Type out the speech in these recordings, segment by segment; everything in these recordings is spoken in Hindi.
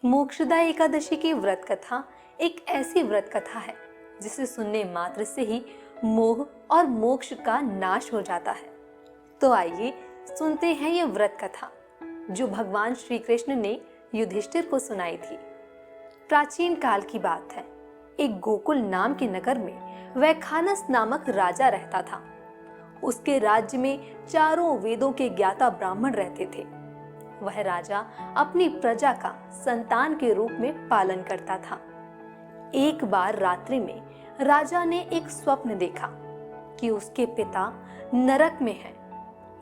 मोक्षदा एकादशी की व्रत कथा एक ऐसी व्रत कथा है जिसे सुनने मात्र से ही मोह और मोक्ष का नाश हो जाता है। तो आइए सुनते हैं ये व्रत कथा जो भगवान श्री कृष्ण ने युधिष्ठिर को सुनाई थी। प्राचीन काल की बात है। एक गोकुल नाम के नगर में वैखानस नामक राजा रहता था। उसके राज्य में चारों वेदों के ज्ञाता ब्राह्मण रहते थे। वह राजा अपनी प्रजा का संतान के रूप में पालन करता था। एक बार रात्रि में राजा ने एक स्वप्न देखा कि उसके पिता नरक में हैं।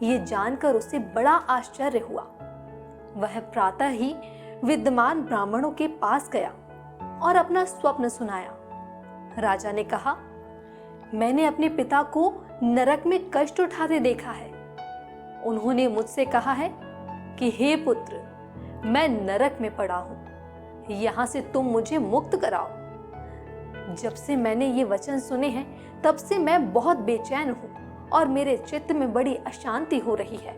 ये जानकर उसे बड़ा आश्चर्य हुआ। वह प्रातः ही विद्वान ब्राह्मणों के पास गया और अपना स्वप्न सुनाया। राजा ने कहा, मैंने अपने पिता को नरक में कष्ट उठाते देखा है। उन्होंने मुझसे कहा है कि हे पुत्र, मैं नरक में पड़ा हूं, यहां से तुम मुझे मुक्त कराओ। जब से मैंने ये वचन सुने हैं तब से मैं बहुत बेचैन हूं और मेरे चित्त में बड़ी अशांति हो रही है।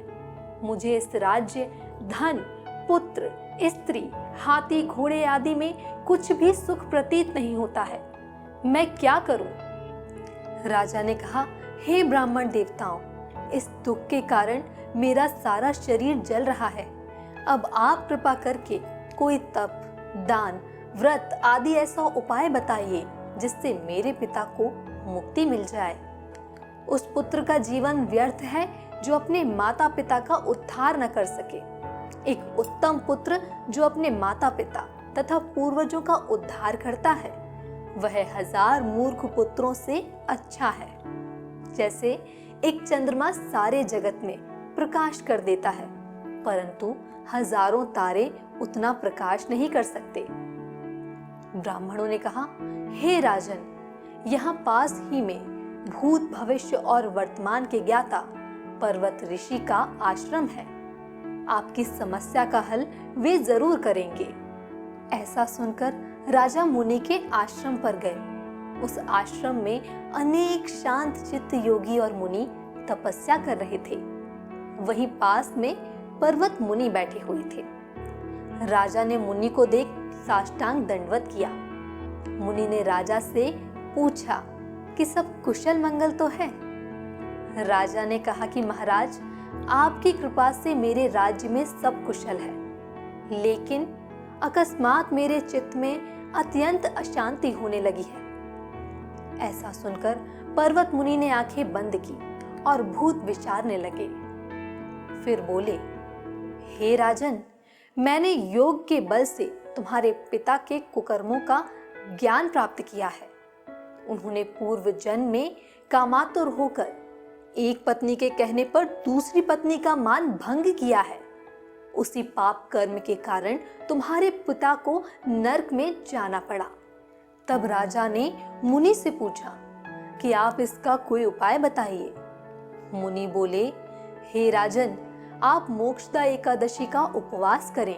मुझे इस राज्य, धन, पुत्र, स्त्री, हाथी, घोड़े आदि में कुछ भी सुख प्रतीत नहीं होता है। मैं क्या करूं? राजा ने कहा, हे ब्राह्मण देवताओं, इस दुख के कारण मेरा सारा शरीर जल रहा है। अब आप कृपा करके कोई तप, दान, व्रत आदि ऐसा उपाय बताइए जिससे मेरे पिता को मुक्ति मिल जाए। उस पुत्र का जीवन व्यर्थ है जो अपने माता पिता का उद्धार न कर सके। एक उत्तम पुत्र जो अपने माता पिता तथा पूर्वजों का उद्धार करता है, वह 1000 मूर्ख पुत्रों से अच्छा है। जैसे एक चंद्रमा सारे जगत में प्रकाश कर देता है, परंतु हजारों तारे उतना प्रकाश नहीं कर सकते। ब्राह्मणों ने कहा, हे राजन, यहाँ पास ही में भूत, भविष्य और वर्तमान के ज्ञाता पर्वत ऋषि का आश्रम है। आपकी समस्या का हल वे जरूर करेंगे। ऐसा सुनकर राजा मुनि के आश्रम पर गए। उस आश्रम में अनेक शांत चित्त योगी और मुनि तपस्या कर रहे थे। वहीं पास में पर्वत मुनि बैठे हुए थे। राजा ने मुनि को देख साष्टांग दंडवत किया। मुनि ने राजा से पूछा कि सब कुशल मंगल तो है? राजा ने कहा कि महाराज, आपकी कृपा से मेरे राज्य में सब कुशल है, लेकिन अकस्मात मेरे चित्त में अत्यंत अशांति होने लगी है। ऐसा सुनकर पर्वत मुनि ने आंखें बंद की और भूत विचारने लगे। फिर बोले, हे राजन, मैंने योग के बल से तुम्हारे पिता के कुकर्मों का ज्ञान प्राप्त किया है। उन्होंने पूर्व जन्म में कामातुर होकर एक पत्नी के कहने पर दूसरी पत्नी का मान भंग किया है। उसी पाप कर्म के कारण तुम्हारे पिता को नरक में जाना पड़ा। तब राजा ने मुनि से पूछा कि आप इसका कोई उपाय बताइए। मुनि बोले, हे राजन, आप मोक्षदा एकादशी का उपवास करें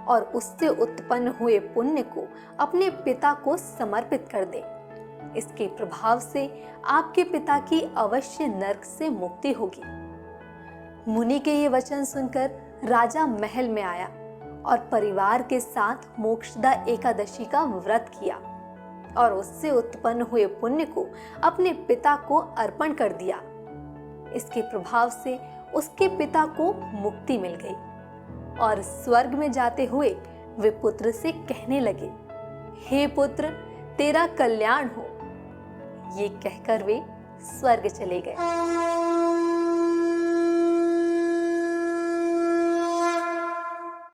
और उससे उत्पन्न हुए पुण्य को अपने पिता को समर्पित कर दें। इसके प्रभाव से आपके पिता की अवश्य नरक से मुक्ति होगी। मुनि के ये वचन सुनकर राजा महल में आया और परिवार के साथ मोक्षदा एकादशी का व्रत किया और उससे उत्पन्न हुए पुण्य को अपने पिता को अर्पण कर दिया। इसके प्रभाव से उसके पिता को मुक्ति मिल गई और स्वर्ग में जाते हुए वे पुत्र से कहने लगे, हे पुत्र, तेरा कल्याण हो। ये कहकर वे स्वर्ग चले गए।